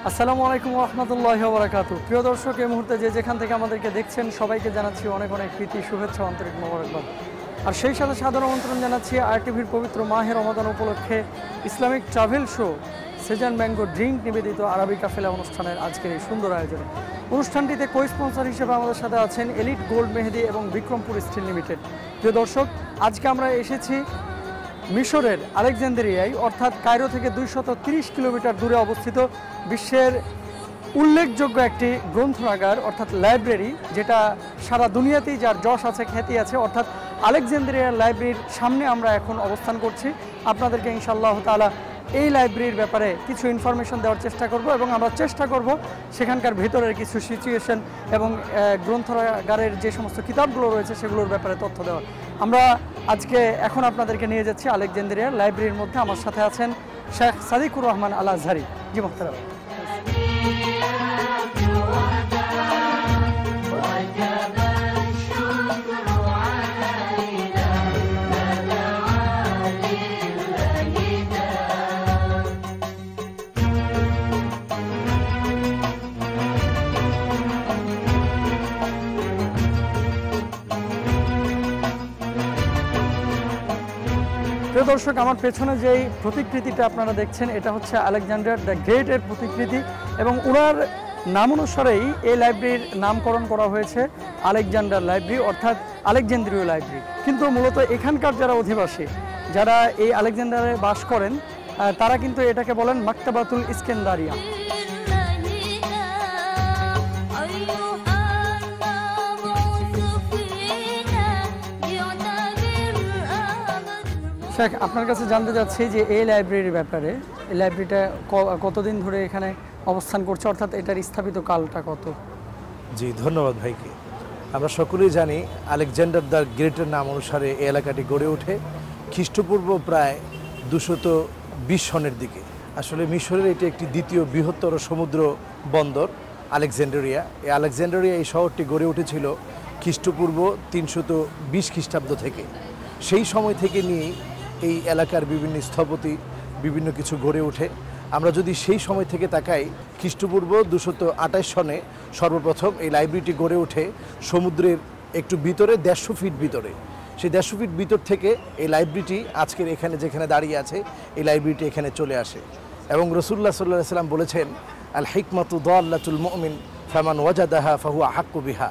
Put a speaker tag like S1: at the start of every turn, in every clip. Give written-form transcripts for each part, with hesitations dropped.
S1: আসসালামু আলাইকুম ওয়া রাহমাতুল্লাহি ওয়া বারাকাতুহু। প্রিয় দর্শক, এই মুহূর্তে যে যেখান থেকে আমাদেরকে দেখছেন সবাইকে জানাচ্ছি অনেক অনেক প্রীতি, শুভেচ্ছা, আন্তরিক মোবারকবাদ। আর সেই সাথে সাদর আমন্ত্রণ জানাচ্ছি আরটিভির পবিত্র মাহে রমাদান উপলক্ষে Islamic travel show Shezan mango drink নিবেদিত আরবি কাফেলা অনুষ্ঠানের আজকের এই সুন্দর আয়োজনে। অনুষ্ঠানটিতে কো স্পন্সর হিসেবে আমাদের সাথে আছেন এলিট গোল্ড মেহেদি এবং বিক্রমপুর স্টিল লিমিটেড। প্রিয় দর্শক, আজকে আমরা এসেছি মিশরের আলেকজান্দ্রিয়ায়, অর্থাৎ কায়রো থেকে 230 কিলোমিটার দূরে অবস্থিত বিশ্বের উল্লেখযোগ্য একটি গ্রন্থাগার অর্থাৎ লাইব্রেরি, যেটা সারা দুনিয়াতেই যার যশ আছে, খ্যাতি আছে, অর্থাৎ আলেকজান্দ্রিয়ার লাইব্রেরির সামনে আমরা এখন অবস্থান করছি। আপনাদেরকে ইনশাআল্লাহ তাআলা এই লাইব্রেরির ব্যাপারে কিছু ইনফরমেশন দেওয়ার চেষ্টা করব এবং আমরা চেষ্টা করব সেখানকার ভেতরের কিছু সিচুয়েশন এবং গ্রন্থাগারের যে সমস্ত কিতাবগুলো রয়েছে সেগুলোর ব্যাপারে তথ্য দেওয়ার। আমরা আজকে এখন আপনাদেরকে নিয়ে যাচ্ছি আলেকজান্দ্রিয়ার লাইব্রেরির মধ্যে। আমার সাথে আছেন শেখ সাদিকুর রহমান আল আজহারি। জি মোহতারাম। প্রিয় দর্শক, আমার পেছনে যেই প্রতিকৃতিটা আপনারা দেখছেন এটা হচ্ছে আলেকজান্ডার দ্য গ্রেট এর প্রতিকৃতি এবং ওনার নাম অনুসারেই এই লাইব্রেরির নামকরণ করা হয়েছে আলেকজান্ডার লাইব্রেরি, অর্থাৎ আলেকজান্দ্রীয় লাইব্রেরি। কিন্তু মূলত এখানকার যারা অধিবাসী, যারা এই আলেকজান্ডারে বাস করেন, তারা কিন্তু এটাকে বলেন মাকতাবাতুল ইস্কেন্দারিয়া। শেখ, আপনার কাছে জানতে চাচ্ছি যে এই লাইব্রেরির ব্যাপারে। এই লাইব্রেরিটা কতদিন ধরে এখানে অবস্থান করছে, অর্থাৎ এটার স্থাপিত কালটা কত?
S2: জি, ধন্যবাদ ভাইকে। আমরা সকলেই জানি আলেকজান্ডার দ্য গ্রেটের নাম অনুসারে এই এলাকাটি গড়ে ওঠে খ্রিস্টপূর্ব প্রায় 220 সনের দিকে। আসলে মিশরের এটি একটি দ্বিতীয় বৃহত্তর সমুদ্র বন্দর আলেকজান্ডারিয়া। এই আলেকজান্ডারিয়া এই শহরটি গড়ে উঠেছিল খ্রিস্টপূর্ব 320 খ্রিস্টাব্দ থেকে। সেই সময় থেকে নিয়েই এই এলাকার বিভিন্ন স্থপতি বিভিন্ন কিছু গড়ে ওঠে। আমরা যদি সেই সময় থেকে তাকাই, খ্রিস্টপূর্ব 228 সনে সর্বপ্রথম এই লাইব্রেরিটি গড়ে ওঠে সমুদ্রের একটু ভিতরে, 150 ফিট ভিতরে। সেই 150 ফিট ভিতর থেকে এই লাইব্রেরিটি আজকের এখানে যেখানে দাঁড়িয়ে আছে, এই লাইব্রেরিটি এখানে চলে আসে। এবং রাসূলুল্লাহ সাল্লাল্লাহু আলাইহি ওয়াসাল্লাম বলেছেন, আল হিকমাতু দাল্লাতুল মুমিন ফামান ওয়াজাদাহা ফাহুয়া হাক্কু বিহা।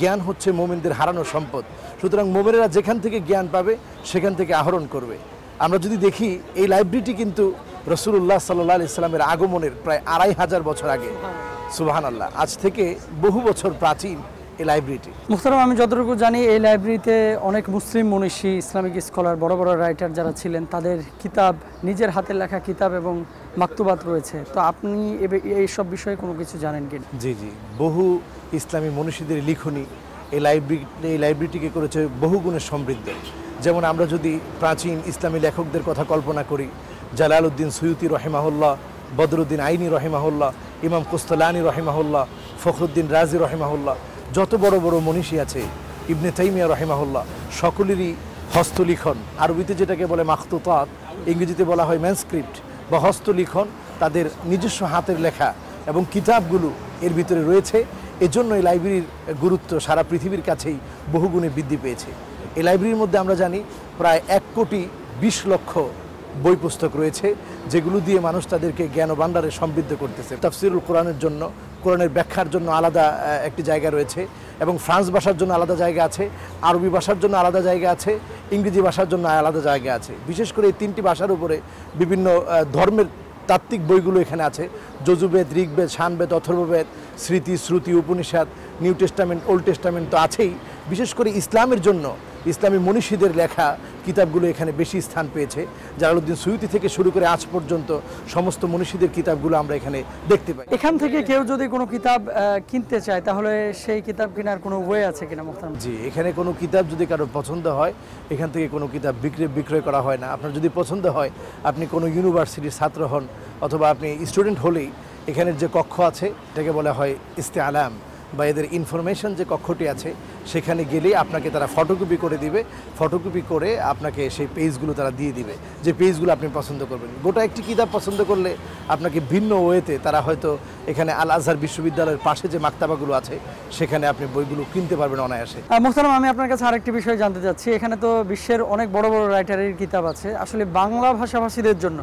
S2: জ্ঞান হচ্ছে মোমিনদের হারানো সম্পদ, সুতরাং মোমিনেরা যেখান থেকে জ্ঞান পাবে সেখান থেকে আহরণ করবে। আমরা যদি দেখি, এই লাইব্রেরিটি কিন্তু রাসূলুল্লাহ সাল্লাল্লাহু আলাইহি ওয়াসাল্লামের আগমনের প্রায় 2500 বছর আগে, সুবহানাল্লাহ, আজ থেকে বহু বছর প্রাচীন এই লাইব্রেরিটি।
S1: মুহতারাম, আমি যতটুকু জানি এই লাইব্রেরিতে অনেক মুসলিম মনীষী, ইসলামিক স্কলার, বড় বড় রাইটার যারা ছিলেন, তাদের কিতাব, নিজের হাতের লেখা কিতাব এবং মাকতুবাত রয়েছে। তো আপনি এই সব বিষয়ে কোনো কিছু জানেন কি?
S2: জি জি, বহু ইসলামী মনীষীদের লিখনী এই লাইব্রেরিটিকে করেছে বহুগুণে সমৃদ্ধ। যেমন আমরা যদি প্রাচীন ইসলামী লেখকদের কথা কল্পনা করি, জালালউদ্দিন সুয়ুতি রহিমাহুল্লাহ, বদরুদ্দিন আইনি রহিমাহুল্লাহ, ইমাম কুস্তালানি রহিমাহুল্লাহ, ফখরুদ্দিন রাজি রহিমাহুল্লাহ, যত বড় বড় মনীষী আছে, ইবনে তাইমিয়া রহিমাহুল্লাহ, সকলেরই হস্তলিখন, আরবিতে যেটাকে বলে মাখতুতাত, ইংরেজিতে বলা হয় ম্যানস্ক্রিপ্ট বা হস্তলিখন, তাদের নিজস্ব হাতের লেখা এবং কিতাবগুলো এর ভিতরে রয়েছে। এজন্য এই লাইব্রেরির গুরুত্ব সারা পৃথিবীর কাছেই বহুগুণে বৃদ্ধি পেয়েছে। এই লাইব্রেরির মধ্যে আমরা জানি প্রায় 1,20,00,000 বই পুস্তক রয়েছে, যেগুলো দিয়ে মানুষ তাদেরকে জ্ঞান ভাণ্ডারে সমৃদ্ধ করতেছে। তাফসিরুল কোরআনের জন্য, কোরআনের ব্যাখ্যার জন্য আলাদা একটি জায়গা রয়েছে এবং ফ্রান্স ভাষার জন্য আলাদা জায়গা আছে, আরবি ভাষার জন্য আলাদা জায়গা আছে, ইংরেজি ভাষার জন্য আলাদা জায়গা আছে। বিশেষ করে এই 3টি ভাষার উপরে বিভিন্ন ধর্মের তাত্ত্বিক বইগুলো এখানে আছে। Yajurveda, Rigveda, Samaveda, Atharvaveda, Smriti, Shruti, Upanishad, New Testament, Old Testament তো আছেই। বিশেষ করে ইসলামের জন্য ইসলামী মনীষীদের লেখা কিতাবগুলো এখানে বেশি স্থান পেয়েছে। জালালউদ্দিন সুয়ুতি থেকে শুরু করে আজ পর্যন্ত সমস্ত মনীষীদের কিতাবগুলো আমরা এখানে দেখতে পাই।
S1: এখান থেকে কেউ যদি কোনো কিতাব কিনতে চায়, তাহলে সেই কিতাব কেনার কোনো ওয়ে আছে কিনা মোহতারাম?
S2: জি, এখানে কোনো কিতাব যদি কারো পছন্দ হয়, এখান থেকে কোনো কিতাব বিক্রয় করা হয় না। আপনার যদি পছন্দ হয়, আপনি কোনো ইউনিভার্সিটির ছাত্র হন অথবা আপনি স্টুডেন্ট হলেই এখানের যে কক্ষ আছে, এটাকে বলা হয় ইস্তেআলাম বা এদের ইনফরমেশন যে কক্ষটি আছে সেখানে গেলে আপনাকে তারা ফটোকপি করে দিবে, ফটোকপি করে আপনাকে সেই পেজগুলো তারা দিয়ে দিবে, যে পেজগুলো আপনি পছন্দ করবেন। গোটা একটি কিতাব পছন্দ করলে আপনাকে ভিন্ন ওয়েতে তারা হয়তো এখানে আল আজহার বিশ্ববিদ্যালয়ের পাশে যে মাকতাবাগুলো আছে সেখানে আপনি বইগুলো কিনতে পারবেন অনায়াসে।
S1: মোহতারাম, আমি আপনার কাছে আরেকটি বিষয় জানতে চাচ্ছি। এখানে তো বিশ্বের অনেক বড় বড় রাইটারের কিতাব আছে, আসলে বাংলা ভাষাভাষীদের জন্য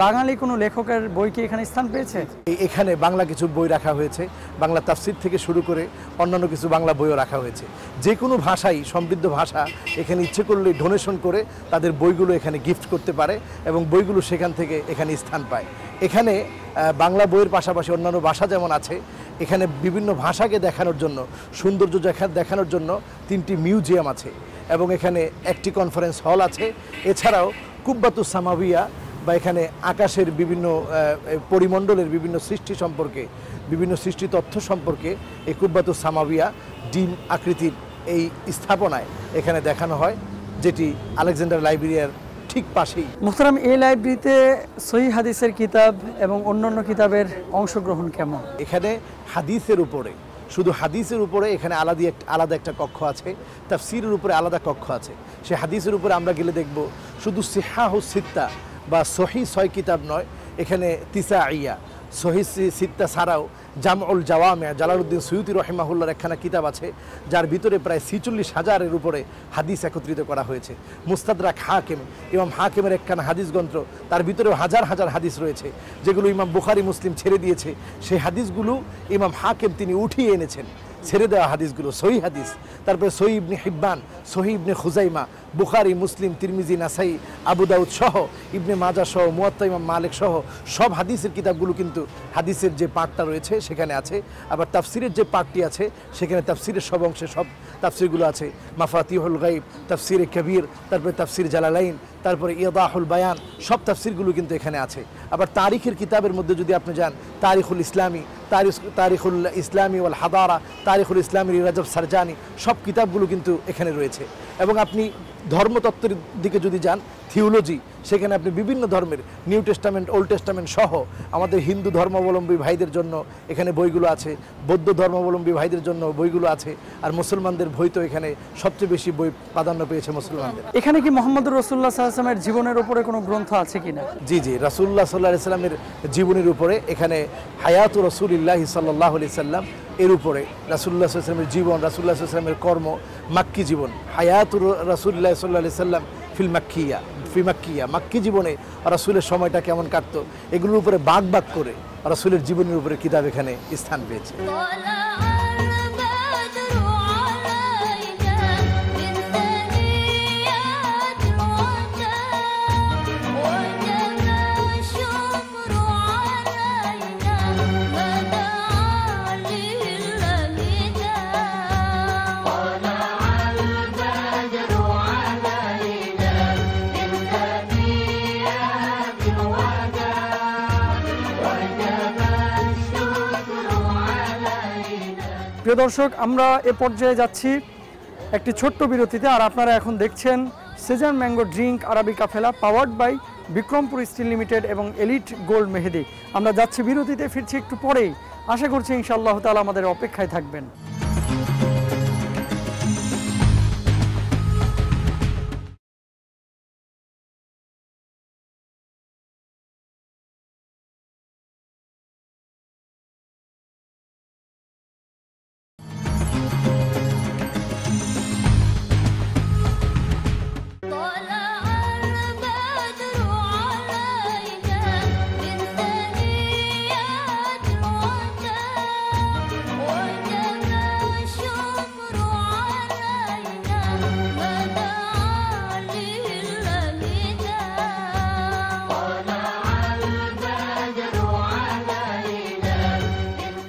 S1: বাঙালি কোনো লেখকের বই কি এখানে স্থান পেয়েছে?
S2: এখানে বাংলা কিছু বই রাখা হয়েছে, বাংলা তাফসির থেকে শুরু করে অন্যান্য কিছু বাংলা বইও রাখা হয়েছে। যে কোনো ভাষাই, সমৃদ্ধ ভাষা, এখানে ইচ্ছে করলে ডোনেশন করে তাদের বইগুলো এখানে গিফট করতে পারে এবং বইগুলো সেখান থেকে এখানে স্থান পায়। এখানে বাংলা বইয়ের পাশাপাশি অন্যান্য ভাষা যেমন আছে, এখানে বিভিন্ন ভাষাকে দেখানোর জন্য, সৌন্দর্য দেখানোর জন্য 3টি মিউজিয়াম আছে এবং এখানে একটি কনফারেন্স হল আছে। এছাড়াও কুব্বাতুস সামাবিয়া বা এখানে আকাশের বিভিন্ন পরিমণ্ডলের বিভিন্ন সৃষ্টি সম্পর্কে, বিভিন্ন সৃষ্টি তথ্য সম্পর্কে এই কুব্বাতুস সামাবিয়া ডিম আকৃতির এই স্থাপনায় এখানে দেখানো হয়, যেটি আলেকজান্ডার লাইব্রেরিয়ার ঠিক পাশেই।
S1: মোহতারাম, এই লাইব্রেরিতে সহিহ হাদিসের কিতাব এবং অন্যান্য কিতাবের অংশগ্রহণ কেমন?
S2: এখানে হাদিসের উপরে, শুধু হাদিসের উপরে এখানে আলাদা একটা কক্ষ আছে, তাফসিরের উপরে আলাদা কক্ষ আছে। সে হাদিসের উপরে আমরা গেলে দেখব শুধু সিহাহুস সিত্তা বা সহি 6 কিতাব নয়, এখানে তিসাইয়া, সহি সিত্তা ছাড়াও জামউল জাওয়ামে জালালউদ্দিন সুয়ুতি রহিমাহুল্লাহর একখানা কিতাব আছে, যার ভিতরে প্রায় 46,000-এর উপরে হাদিস একত্রিত করা হয়েছে। মুস্তাদরাক হাকিম, ইমাম হাকিমের একখানা হাদিস গ্রন্থ, তার ভিতরেও হাজার হাজার হাদিস রয়েছে, যেগুলো ইমাম বুখারী মুসলিম ছেড়ে দিয়েছে। সেই হাদিসগুলো ইমাম হাকিম তিনি উঠিয়ে এনেছেন, ছেড়ে দেওয়া হাদিসগুলো সহি হাদিস। তারপরে সহি ইবনে হিব্বান, সহি ইবনে খুজাইমা, বুখারী, মুসলিম, তিরমিজি, নাসাই, আবু দাউদ সহ, ইবনে মাজা সহ, মুয়াত্তা ইমাম মালিক সহ সব হাদিসের কিতাবগুলো কিন্তু হাদিসের যে পার্টটা রয়েছে সেখানে আছে। আবার তাফসিরের যে পার্টটি আছে সেখানে তাফসিরের সব অংশে সব তাফসিরগুলো আছে। মাফাতিহুল গাইব, তাফসিরে কবির, তারপরে তাফসির জালালাইন, তারপরে ইদাহুল বায়ান, সব তাফসিরগুলো কিন্তু এখানে আছে। আবার তারিখের কিতাবের মধ্যে যদি আপনি যান, তারিখুল ইসলামী, তারিখুল ইসলামী ওয়াল হাদারা, তারিখুল ইসলামী রাজব সারজানি, সব কিতাবগুলো কিন্তু এখানে রয়েছে। এবং আপনি ধর্মতত্ত্বের দিকে যদি যান, থিওলজি, সেখানে আপনি বিভিন্ন ধর্মের নিউ টেস্টামেন্ট, ওল্ড টেস্টামেন্ট সহ আমাদের হিন্দু ধর্মাবলম্বী ভাইদের জন্য এখানে বইগুলো আছে, বৌদ্ধ ধর্মাবলম্বী ভাইদের জন্য বইগুলো আছে, আর মুসলমানদের বই তো এখানে সবচেয়ে বেশি বই প্রাধান্য পেয়েছে মুসলমানদের।
S1: এখানে কি মোহাম্মদুর রাসূলুল্লাহ সাল্লাল্লাহু আলাইহি ওয়াসাল্লামের জীবনের উপরে কোনো গ্রন্থ আছে কিনা?
S2: জি জি, রাসূলুল্লাহ সাল্লাল্লাহু আলাইহি সাল্লামের জীবনের উপরে এখানে হায়াতু রাসূলিল্লাহি সাল্লাল্লাহু আলাইহি সাল্লাম, এর উপরে রাসূলুল্লাহ সাল্লাল্লাহু আলাইহি সাল্লামের জীবন, রাসূলুল্লাহ সাল্লাল্লাহু আলাইহি সাল্লামের কর্ম, মাক্কি জীবন, হায়াতু রাসূলিল্লাহি সাল্লাল্লাহু আলাইহি সাল্লাম ফিল মাক্কিয়া, মাক্কি জীবনে রাসূলের সময়টা কেমন কাটতো, এগুলোর উপরে ভাগ করে রাসূলের জীবনের উপরে কিতাব এখানে স্থান পেয়েছে।
S1: প্রিয় দর্শক, আমরা এ পর্যায়ে যাচ্ছি একটি ছোট্ট বিরতিতে, আর আপনারা এখন দেখছেন সিজন ম্যাঙ্গো ড্রিঙ্ক আরাবিকা ফেলা, powered by Bikrampur steel limited এবং এলিট গোল্ড মেহেদি। আমরা যাচ্ছি বিরতিতে, ফিরছি একটু পরেই। আশা করছি ইনশাআল্লাহ তাআলা আমাদের অপেক্ষায় থাকবেন।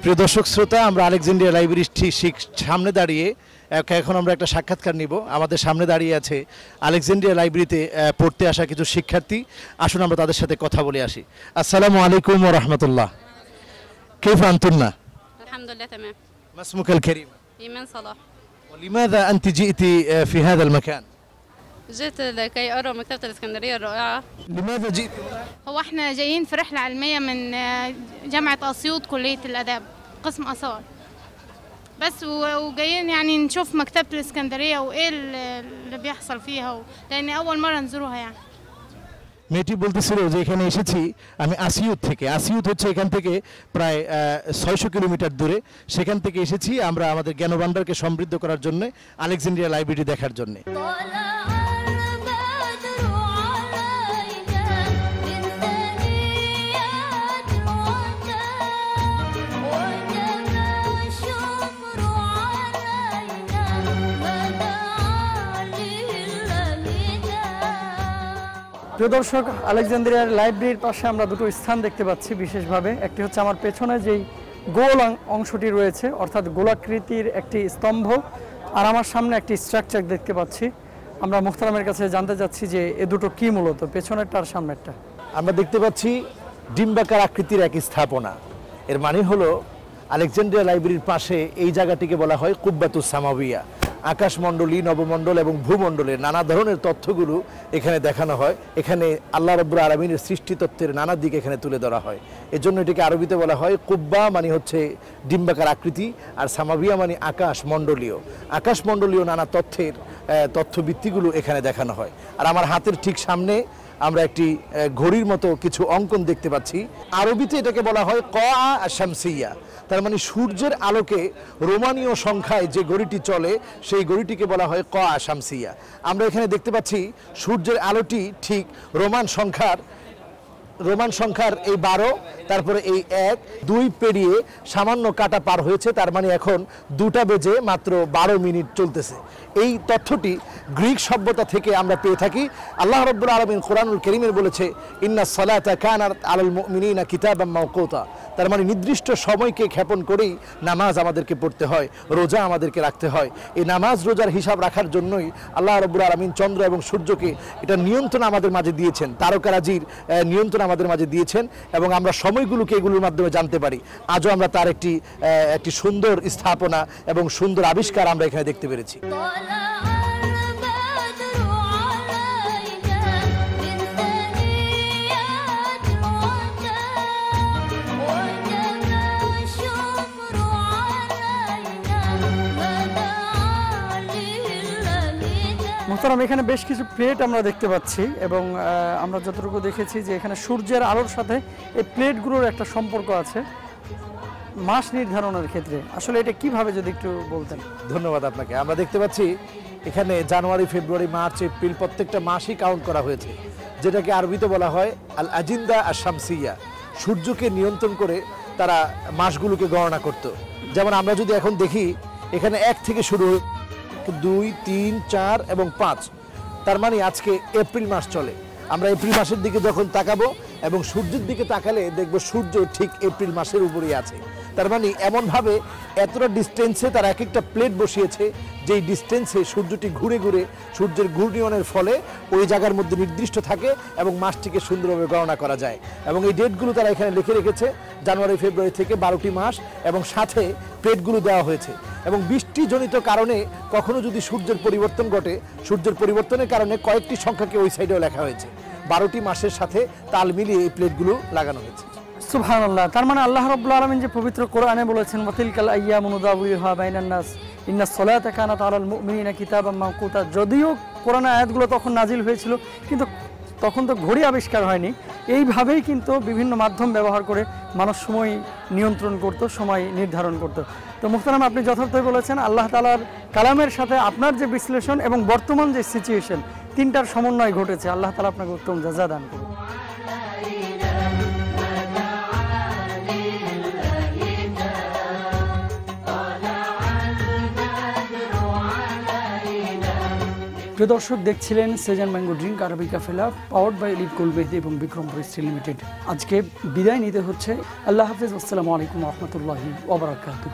S1: প্রিয় দর্শক শ্রোতা, আমরা আলেকজান্দ্রিয়া লাইব্রেরির ঠিক সামনে দাঁড়িয়ে এখন আমরা একটা সাক্ষাৎকার নিব। আমাদের সামনে দাঁড়িয়ে আছে আলেকজান্দ্রিয়া লাইব্রেরিতে পড়তে আসা কিছু শিক্ষার্থী। আসুন আমরা তাদের সাথে কথা বলে আসি। আসসালামু আলাইকুম ওয়া রাহমাতুল্লাহ। كيف أنتن؟
S3: الحمد لله تمام.
S2: ما اسمك الكريم؟
S3: إيمان صلاح.
S2: ولماذا أنت جئت في هذا المكان؟
S3: جئت لكي أرى مكتبة الإسكندرية الرائعة.
S2: لماذا جئت؟
S4: هو احنا جايين في رحلة علمية من جامعة أسيوط كلية الآداب قسم آثار. بس وجايين يعني نشوف مكتبة الإسكندرية وإيه اللي بيحصل فيها لأن أول مرة نزوروها يعني.
S2: মেয়েটি বলতেছিল যে এখানে এসেছি আমি আসিউত থেকে। আসিউত হচ্ছে এখান থেকে প্রায় 600 কিলোমিটার দূরে। সেখান থেকে এসেছি আমরা আমাদের জ্ঞানভাণ্ডারকে সমৃদ্ধ করার জন্য, আলেকজান্দ্রিয়া লাইব্রেরি দেখার জন্য।
S1: প্রিয় দর্শক, আলেকজান্দ্রিয়ার লাইব্রেরির পাশে আমরা দুটো স্থান দেখতে পাচ্ছি বিশেষভাবে। একটি হচ্ছে আমার পেছনে যেই গোল অংশটি রয়েছে, অর্থাৎ গোলাকৃতির একটি স্তম্ভ, আর আমার সামনে একটি স্ট্রাকচার দেখতে পাচ্ছি। আমরা মুখতারামের কাছে জানতে চাচ্ছি যে এ দুটো কি মূলত, পেছনেরটা আর সামনেরটা।
S2: আমরা দেখতে পাচ্ছি ডিম্বাকার আকৃতির এক স্থাপনা। এর মানে হলো আলেকজান্দ্রিয়া লাইব্রেরির পাশে এই জায়গাটিকে বলা হয় কুব্বাতুস সামাবিয়া। আকাশমণ্ডলী, নবমণ্ডল এবং ভূমণ্ডলের নানা ধরনের তথ্যগুলো এখানে দেখানো হয়। এখানে আল্লাহ রাব্বুল আলামিনের সৃষ্টি তত্ত্বের নানা দিক এখানে তুলে ধরা হয়। এজন্য এটিকে আরবিতে বলা হয় কুব্বা, মানে হচ্ছে ডিম্বাকার আকৃতি, আর সামাবিয়া মানে আকাশমণ্ডলীয়। আকাশমণ্ডলীয় নানা তথ্যের তথ্যভিত্তিগুলো এখানে দেখানো হয়। আর আমার হাতের ঠিক সামনে আমরা একটি ঘড়ির মতো কিছু অঙ্কন দেখতে পাচ্ছি। আরবিতে এটাকে বলা হয় কা শামসিয়া, তার মানে সূর্যের আলোকে রোমানীয় সংখ্যায় যে ঘড়িটি চলে সেই ঘড়িটিকে বলা হয় কা শামসিয়া। আমরা এখানে দেখতে পাচ্ছি সূর্যের আলোটি ঠিক রোমান সংখ্যার এই 12, তারপরে এই 1, 2 পেরিয়ে সামান্য কাটা পার হয়েছে, তার মানে এখন 2টা বেজে মাত্র 12 মিনিট চলতেছে। এই তথ্যটি গ্রিক সভ্যতা থেকে আমরা পেয়ে থাকি। আল্লাহ রাব্বুল আলামিন কোরআনুল কারীমের বলেছে ইন্নাস সালাতা কানাত আলাল মুমিনিনা কিতাবাম মাওকুতা, তার মানে নির্দিষ্ট সময়কে ক্ষেপণ করেই নামাজ আমাদেরকে পড়তে হয়, রোজা আমাদেরকে রাখতে হয়। এই নামাজ রোজার হিসাব রাখার জন্যই আল্লাহ রাব্বুল আলামিন চন্দ্র এবং সূর্যকে এটা নিয়ন্ত্রণ আমাদের মাঝে দিয়েছেন, তারকারাজির নিয়ন্ত্রণ আমাদের মাঝে দিয়েছেন, এবং আমরা সময়গুলোকে এগুলোর মাধ্যমে জানতে পারি। আজও আমরা তার একটি সুন্দর স্থাপনা এবং সুন্দর আবিষ্কার আমরা এখানে দেখতে পেরেছি।
S1: মোহতারাম, এখানে বেশ কিছু প্লেট আমরা দেখতে পাচ্ছি, এবং আমরা যতটুকু দেখেছি যে এখানে সূর্যের আলোর সাথে এই প্লেটগুলোর একটা সম্পর্ক আছে মাস নির্ধারণের ক্ষেত্রে। আসলে এটা কিভাবে যদি একটু বলতেন।
S2: ধন্যবাদ আপনাকে। আমরা দেখতে পাচ্ছি এখানে জানুয়ারি, ফেব্রুয়ারি, মার্চ, এপ্রিল প্রত্যেকটা মাসই কাউন্ট করা হয়েছে, যেটাকে আরবিতে বলা হয় আল আজিন্দা আর শামসিয়া। সূর্যকে নিয়ন্ত্রণ করে তারা মাসগুলোকে গণনা করত। যেমন আমরা যদি এখন দেখি এখানে 1 থেকে শুরু, 2, 3, 4 এবং 5, তার মানে আজকে এপ্রিল মাস চলে। আমরা এপ্রিল মাসের দিকে যখন তাকাবো এবং সূর্যের দিকে তাকালে দেখব সূর্য ঠিক এপ্রিল মাসের উপরেই আছে। তার মানে এমনভাবে এতটা ডিস্টেন্সে তারা এক একটা প্লেট বসিয়েছে, যেই ডিস্টেন্সে সূর্যটি ঘুরে ঘুরে সূর্যের ঘূর্ণয়নের ফলে ওই জায়গার মধ্যে নির্দিষ্ট থাকে এবং মাসটিকে সুন্দরভাবে গণনা করা যায়। এবং এই ডেটগুলো তারা এখানে লিখে রেখেছে, জানুয়ারি, ফেব্রুয়ারি থেকে 12টি মাস, এবং সাথে প্লেটগুলো দেওয়া হয়েছে। এবং বৃষ্টিজনিত কারণে কখনো যদি সূর্যের পরিবর্তন ঘটে, সূর্যের পরিবর্তনের কারণে কয়েকটি সংখ্যাকে ওই সাইডেও লেখা হয়েছে। 12টি মাসের সাথে তাল মিলিয়ে এই প্লেটগুলো লাগানো হয়েছে।
S1: সুবহানাল্লাহ। তার মানে আল্লাহ রাব্বুল আলামিন যে পবিত্র কোরআনে বলেছেন ওয়াতিলকাল আইয়ামু নুদাউলিহা বাইনান নাস ইন্নাস সালাতা কানাত আলাল মুমিনিনা কিতাবাম মাওকুতা, যদিও কোরআনের আয়াতগুলো তখন নাজিল হয়েছিল, কিন্তু তখন তো ঘড়ি আবিষ্কার হয়নি। এইভাবেই কিন্তু বিভিন্ন মাধ্যম ব্যবহার করে মানুষ সময় নিয়ন্ত্রণ করত, সময় নির্ধারণ করত। তো মুহতারাম, আপনি যথার্থই বলেছেন। আল্লাহ তাআলার কালামের সাথে আপনার যে বিশ্লেষণ এবং বর্তমান যে সিচুয়েশন, তিনটার সমন্বয় ঘটেছে। আল্লাহ তাআলা আপনাকে উত্তম জাযা দান করুন। প্রিয় দর্শক, দেখছিলেন সেজান ম্যাঙ্গো ড্রিঙ্ক আরবিকা ফেলা, পাওয়ার্ড বাই লিড কোলবেদি এবং বিক্রম ফরেস্ট্রি লিমিটেড। আজকে বিদায় নিতে হচ্ছে। আল্লাহ হাফেজ। আসসালামু আলাইকুম ওয়া রাহমাতুল্লাহি ওয়া বারাকাতুহু।